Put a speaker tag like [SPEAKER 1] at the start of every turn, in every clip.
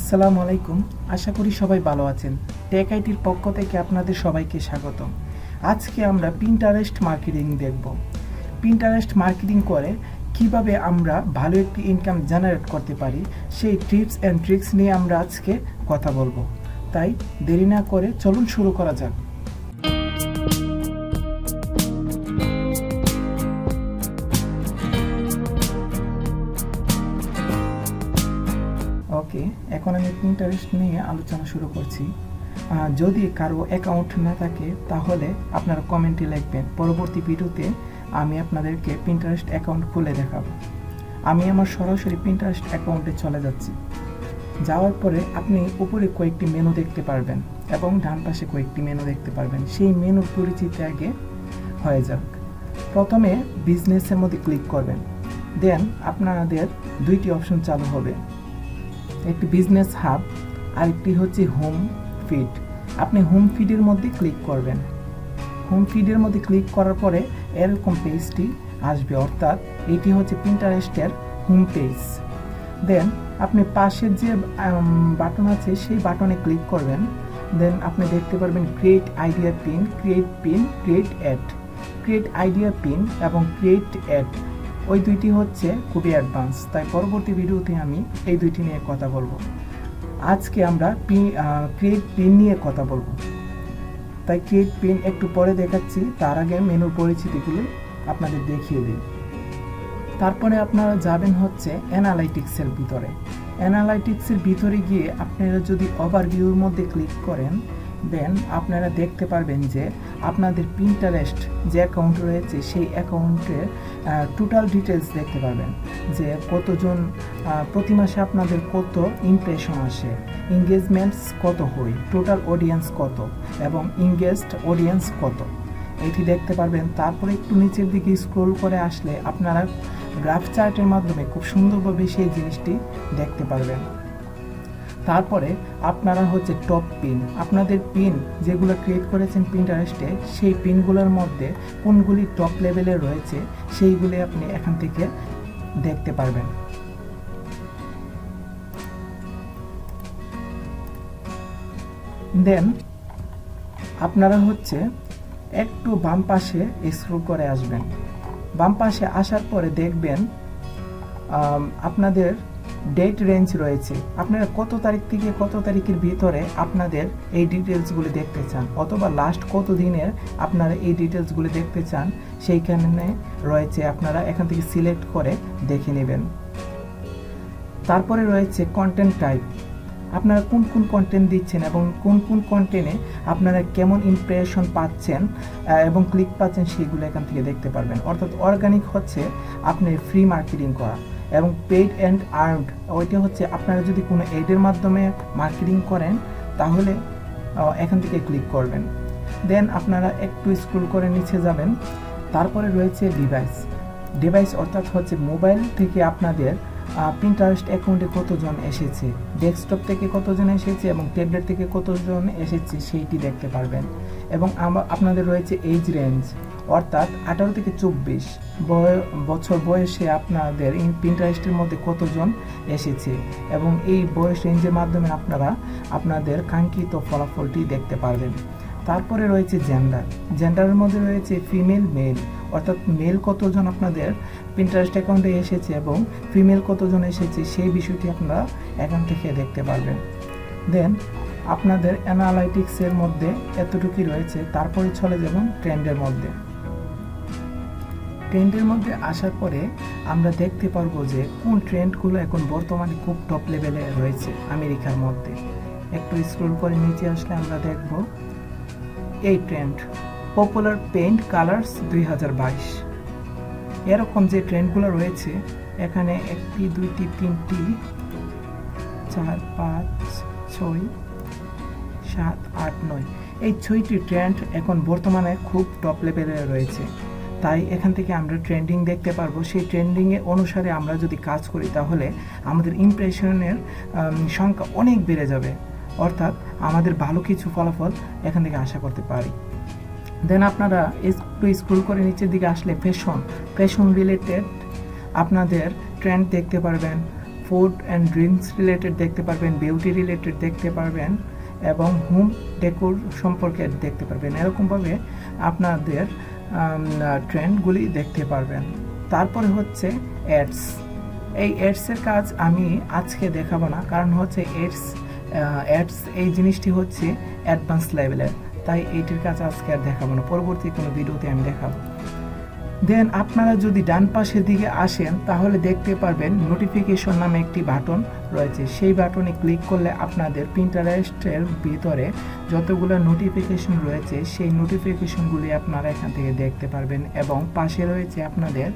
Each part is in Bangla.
[SPEAKER 1] আসসালামু আলাইকুম। আশা করি সবাই ভালো আছেন। টেক আইটির পক্ষ থেকে আপনাদের সবাইকে স্বাগত। আজকে আমরা পিন্টারেস্ট মার্কেটিং দেখব। পিন্টারেস্ট মার্কেটিং করে কিভাবে আমরা ভালো একটি ইনকাম জেনারেট করতে পারি সেই টিপস অ্যান্ড ট্রিক্স নিয়ে আমরা আজকে কথা বলবো। তাই দেরি না করে চলুন শুরু করা যাক। ওকে, এখন আমি পিন্টারেস্ট নিয়ে আলোচনা শুরু করছি। যদি কারো অ্যাকাউন্ট না থাকে তাহলে আপনারা কমেন্টে লিখবেন, পরবর্তী ভিডিওতে আমি আপনাদেরকে পিন্টারেস্ট অ্যাকাউন্ট খুলে দেখাবো। আমি আমার সরাসরি পিন্টারেস্ট অ্যাকাউন্টে চলে যাচ্ছি। যাওয়ার পরে আপনি উপরে কয়েকটি মেনু দেখতে পারবেন এবং ডান পাশে কয়েকটি মেনু দেখতে পারবেন। সেই মেনুর পরিচিতি আগে হয়ে যাক। প্রথমে বিজনেসের মধ্যে ক্লিক করবেন, দেন আপনাদের দুইটি অপশন চালু হবে, একটি বিজনেস হাব আর একটি হচ্ছে হোম ফিড। আপনি হোম ফিডের মধ্যে ক্লিক করবেন। হোম ফিডের মধ্যে ক্লিক করার পরে এরকম পেজটি আসবে, অর্থাৎ এটি হচ্ছে পিন্টারেস্টের হোম পেজ। দেন আপনি পাশের যে বাটন আছে সেই বাটনে ক্লিক করবেন। দেন আপনি দেখতে পারবেন create idea pin, create add. Create idea pin এবং ক্রিয়েট অ্যাড ওই দুইটি হচ্ছে খুবই অ্যাডভান্স, তাই পরবর্তী ভিডিওতে আমি এই দুইটি নিয়ে কথা বলবো। আজকে আমরা ক্রিয়েট পিন নিয়ে কথা বলবো, তাই ক্রিয়েট পিন একটু পরে দেখাচ্ছি। তার আগে মেনুর পরিচিতিগুলো আপনাদের দেখিয়ে দিই। তারপরে আপনারা যাবেন হচ্ছে অ্যানালাইটিক্সের ভিতরে। অ্যানালাইটিক্সের ভিতরে গিয়ে আপনারা যদি ওভারভিউর মধ্যে ক্লিক করেন, দেন আপনারা দেখতে পারবেন যে আপনাদের পিন্টারেস্ট যে অ্যাকাউন্ট রয়েছে সেই অ্যাকাউন্টের টোটাল ডিটেলস দেখতে পারবেন, যে কতজন প্রতি মাসে আপনাদের কত ইমপ্রেশন আসে, এঙ্গেজমেন্টস কত হয়, টোটাল অডিয়েন্স কত এবং এঙ্গেজড অডিয়েন্স কত, এটি দেখতে পারবেন। তারপরে একটু নিচের দিকে স্ক্রল করে আসলে আপনারা গ্রাফ চার্টের মাধ্যমে খুব সুন্দরভাবে সেই জিনিসটি দেখতে পারবেন। তারপরে আপনারা হচ্ছে টপ পিন, আপনাদের পিন যেগুলো ক্রিয়েট করেছেন পিন্টারেস্টে সেই পিনগুলোর মধ্যে কোনগুলি টপ লেভেলে রয়েছে সেইগুলি আপনি এখান থেকে দেখতে পারবেন। দেন আপনারা হচ্ছে একটু বাম পাশে স্ক্রল করে আসবেন। বাম পাশে আসার পরে দেখবেন আপনাদের ডেট রেঞ্জ রয়েছে, আপনারা কত তারিখ থেকে কত তারিখের ভিতরে আপনাদের এই ডিটেলসগুলি দেখতে চান, অথবা লাস্ট কত দিনের আপনারা এই ডিটেলসগুলি দেখতে চান সেইখানে রয়েছে, আপনারা এখান থেকে সিলেক্ট করে দেখে নেবেন। তারপরে রয়েছে কন্টেন্ট টাইপ, আপনারা কোন কোন কন্টেন্ট দিচ্ছেন এবং কোন কোন কন্টেন্টে আপনারা কেমন ইমপ্রেশন পাচ্ছেন এবং ক্লিক পাচ্ছেন সেইগুলো এখান থেকে দেখতে পারবেন। অর্থাৎ অর্গানিক হচ্ছে আপনি ফ্রি মার্কেটিং করা এবং পেইড অ্যান্ড আর্নড ওইটা হচ্ছে আপনারা যদি কোনো এডের মাধ্যমে মার্কেটিং করেন তাহলে এখান থেকে ক্লিক করবেন। দেন আপনারা একটু স্ক্রল করে নিচে যাবেন। তারপরে রয়েছে ডিভাইস অর্থাৎ হচ্ছে মোবাইল থেকে আপনাদের পিন্টারেস্ট অ্যাকাউন্টে কতজন এসেছে, ডেস্কটপ থেকে কতজন এসেছে এবং ট্যাবলেট থেকে কতজন এসেছে সেইটি দেখতে পারবেন। এবং আপনাদের রয়েছে এজ রেঞ্জ, অর্থাৎ 18 থেকে 24 বছর বয়সে আপনাদের পিন্টারেস্টের মধ্যে কতজন এসেছে এবং এই বয়স রেঞ্জের মাধ্যমে আপনারা আপনাদের কাঙ্ক্ষিত ফলাফলটি দেখতে পারবেন। তারপরে রয়েছে জেন্ডারের মধ্যে রয়েছে ফিমেল মেল, অর্থাৎ মেল কতজন আপনাদের পিন্টারেস্ট অ্যাকাউন্টে এসেছে এবং ফিমেল কতজন এসেছে সেই বিষয়টি আপনারা এখান থেকে দেখতে পারবেন। দেন আপনাদের অ্যানালাইটিক্সের মধ্যে এতটুকুই রয়েছে। তারপরে চলে যাবেন ট্রেন্ডের মধ্যে আসার পরে আমরা দেখতে পারবো যে কোন ট্রেন্ডগুলো এখন বর্তমানে খুব টপ লেভেলে রয়েছে আমেরিকার মধ্যে। একটু স্ক্রল করে নিচে আসলে আমরা দেখব এই ট্রেন্ড পপুলার পেইন্ট কালার্স 2022, এরকম যে ট্রেন্ডগুলো রয়েছে এখানে 1, 2, 3, 4, 5, 6, 7, 8, 9 এই 6টি ট্রেন্ড এখন বর্তমানে খুব টপ লেভেলে রয়েছে। তাই এখান থেকে আমরা ট্রেন্ডিং দেখতে পারবো। সেই ট্রেন্ডিংয়ে অনুসারে আমরা যদি কাজ করি তাহলে আমাদের ইমপ্রেশনের সংখ্যা অনেক বেড়ে যাবে, অর্থাৎ আমাদের ভালো কিছু ফলাফল এখান থেকে আশা করতে পারি। দেন আপনারা একটু স্ক্রল করে নিচের দিকে আসলে ফ্যাশন রিলেটেড আপনাদের ট্রেন্ড দেখতে পারবেন। ফুড অ্যান্ড ড্রিঙ্কস রিলেটেড দেখতে পারবেন, বিউটি রিলেটেড দেখতে পারবেন এবং হোম ডেকোর সম্পর্কে দেখতে পারবেন। এরকমভাবে আপনাদের ট্রেন্ডগুলি দেখতে পারবেন। তারপরে হচ্ছে অ্যাডস। এই অ্যাডসের কাজ আমি আজকে দেখাবো না, কারণ হচ্ছে অ্যাডস এই জিনিসটি হচ্ছে অ্যাডভান্স লেভেলের, তাই এইটির কাজ আজকে আর দেখাবো না, পরবর্তী কোনো ভিডিওতে আমি দেখাবো। দেন আপনারা যদি ডান পাশের দিকে আসেন তাহলে দেখতে পারবেন নোটিফিকেশন নামে একটি বাটন রয়েছে। সেই বাটনে ক্লিক করলে আপনাদের পিন্টারেস্টের ভিতরে যতগুলো নোটিফিকেশন রয়েছে সেই নোটিফিকেশনগুলি আপনারা এখান থেকে দেখতে পারবেন, এবং পাশে রয়েছে আপনাদের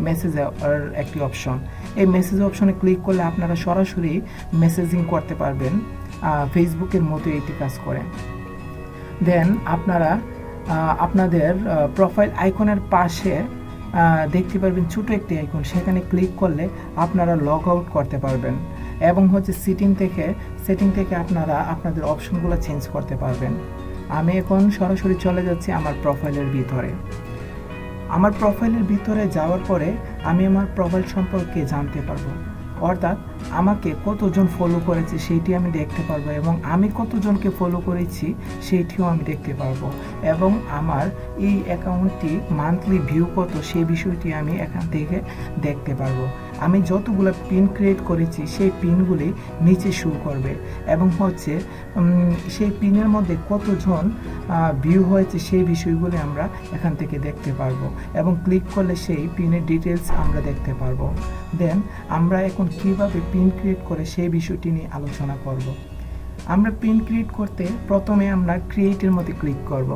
[SPEAKER 1] মেসেজের একটি অপশন। এই মেসেজ অপশনে ক্লিক করলে আপনারা সরাসরি মেসেজিং করতে পারবেন, ফেসবুকের মতো এটি কাজ করে। দেন আপনারা আপনাদের প্রোফাইল আইকনের পাশে দেখতে পারবেন ছোটো একটি আইকন, সেখানে ক্লিক করলে আপনারা লগ আউট করতে পারবেন, এবং হচ্ছে সেটিং থেকে আপনারা আপনাদের অপশনগুলো চেঞ্জ করতে পারবেন। আমি এখন সরাসরি চলে যাচ্ছি আমার প্রোফাইলের ভিতরে। আমার প্রোফাইলের ভিতরে যাওয়ার পরে আমি আমার প্রোফাইল সম্পর্কে জানতে পারবো, অর্থাৎ আমাকে কতজন ফলো করেছে সেইটি আমি দেখতে পারবো, এবং আমি কতজনকে ফলো করেছি সেইটিও আমি দেখতে পারবো, এবং আমার এই অ্যাকাউন্টটি মান্থলি ভিউ কত সেই বিষয়টি আমি এখান থেকে দেখতে পারবো। আমি যতগুলো পিন ক্রিয়েট করেছি সেই পিনগুলি নিচে শো করবে, এবং হচ্ছে সেই পিনের মধ্যে কতজন ভিউ হয়েছে সেই বিষয়গুলি আমরা এখান থেকে দেখতে পারবো, এবং ক্লিক করলে সেই পিনের ডিটেলস আমরা দেখতে পারবো। দেন আমরা এখন কিভাবে পিন ক্রিয়েট করে সেই বিষয়টি নিয়ে আলোচনা করব। আমরা পিন ক্রিয়েট করতে প্রথমে আমরা ক্রিয়েটের মধ্যে ক্লিক করব।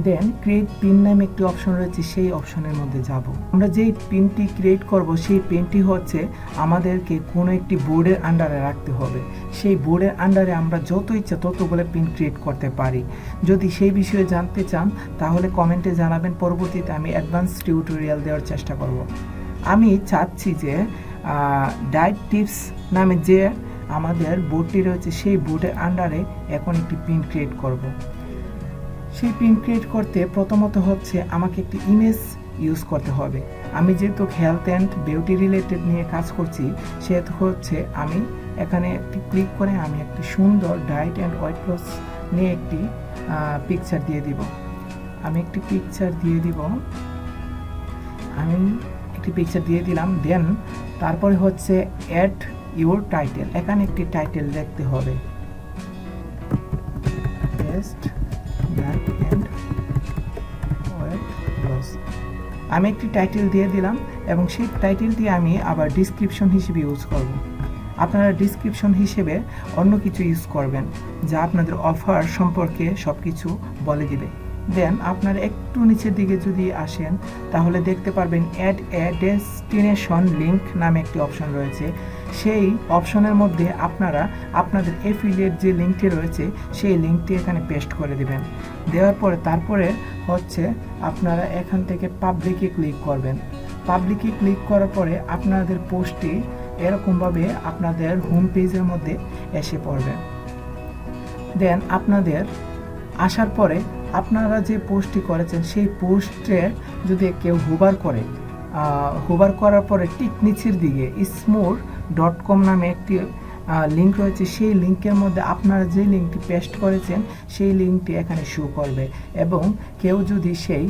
[SPEAKER 1] দেন ক্রিয়েট পিন নামে একটি অপশন রয়েছে, সেই অপশনের মধ্যে যাব। আমরা যেই পিনটি ক্রিয়েট করব সেই পিনটি হচ্ছে আমাদেরকে কোনো একটি বোর্ডের আন্ডারে রাখতে হবে। সেই বোর্ডের আন্ডারে আমরা যত ইচ্ছা ততগুলো পিন ক্রিয়েট করতে পারি। যদি সেই বিষয়ে জানতে চান তাহলে কমেন্টে জানাবেন, পরবর্তীতে আমি অ্যাডভান্স টিউটোরিয়াল দেওয়ার চেষ্টা করব। আমি চাচ্ছি যে ডায়েট টিপস নামে যে আমাদের বোর্ডটি রয়েছে সেই বোর্ডের আন্ডারে এখন একটি পিন ক্রিয়েট করব। সেই পিন ক্রিয়েট করতে প্রথমত হচ্ছে আমাকে একটি ইমেজ ইউজ করতে হবে। আমি যেহেতু হেলথ অ্যান্ড বিউটি রিলেটেড নিয়ে কাজ করছি, সেহেতু হচ্ছে আমি এখানে একটি ক্লিক করে আমি একটি সুন্দর ডায়েট অ্যান্ড ওয়েট লস নিয়ে একটি পিকচার দিয়ে দিব। আমি একটি পিকচার দিয়ে দিলাম। দেন তারপরে হচ্ছে অ্যাড ইউর টাইটেল। এখানে একটি টাইটেল লিখতে হবে, best diet and weight loss. আমি একটি টাইটেল দিয়ে দিলাম, এবং সেই টাইটেলটি আমি আবার ডিসক্রিপশন হিসেবে ইউজ করব। আপনারা ডিসক্রিপশন হিসেবে অন্য কিছু ইউজ করবেন যা আপনাদের অফার সম্পর্কে সব কিছু বলে দিবে। দেন আপনারা একটু নিচের দিকে যদি আসেন তাহলে দেখতে পারবেন অ্যাড এ ডেস্টিনেশন লিঙ্ক নামে একটি অপশন রয়েছে। সেই অপশনের মধ্যে আপনারা আপনাদের এফিলিয়েট যে লিঙ্কটি রয়েছে সেই লিঙ্কটি এখানে পেস্ট করে দিবেন। দেওয়ার পরে তারপরে হচ্ছে আপনারা এখান থেকে পাবলিকে ক্লিক করবেন। পাবলিকে ক্লিক করার পরে আপনাদের পোস্টটি এরকমভাবে আপনাদের হোম পেজের মধ্যে এসে পড়বে। দেন আপনাদের আসার পরে আপনারা যে পোস্টটি করেছেন সেই পোস্টে যদি কেউ হুবার করার পরে ঠিক নিচের দিকে smooth.com নামে একটি লিঙ্ক রয়েছে। সেই লিঙ্কের মধ্যে আপনারা যে লিঙ্কটি পেস্ট করেছেন সেই লিঙ্কটি এখানে শো করবে, এবং কেউ যদি সেই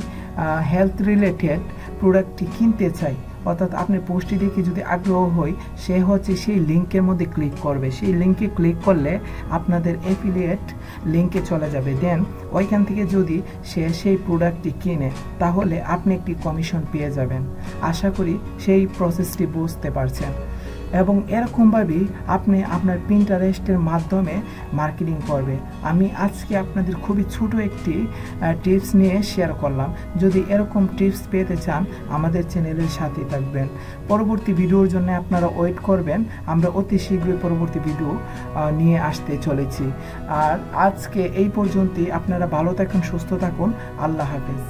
[SPEAKER 1] হেলথ রিলেটেড প্রোডাক্টটি কিনতে চায়, অর্থাৎ আপনি পোস্টটি দেখে যদি আগ্রহ হয়, সে হচ্ছে সেই লিঙ্কের মধ্যে ক্লিক করবে। সেই লিঙ্কে ক্লিক করলে আপনাদের অ্যাফিলিয়েট লিঙ্কে চলে যাবে। দেন ওইখান থেকে যদি সে সেই প্রোডাক্টটি কিনে তাহলে আপনি একটি কমিশন পেয়ে যাবেন। আশা করি সেই প্রসেসটি বুঝতে পারছেন, এবং এরকমভাবেই আপনি আপনার পিন্টারেস্টের মাধ্যমে মার্কেটিং করবে। আমি আজকে আপনাদের খুবই ছোট একটি টিপস নিয়ে শেয়ার করলাম। যদি এরকম টিপস পেতে চান আমাদের চ্যানেলের সাথে থাকবেন। পরবর্তী ভিডিওর জন্য আপনারা ওয়েট করবেন, আমরা অতি শীঘ্রই পরবর্তী ভিডিও নিয়ে আসতে চলেছি। আর আজকে এই পর্যন্তই। আপনারা ভালো থাকুন, সুস্থ থাকুন। আল্লাহ হাফেজ।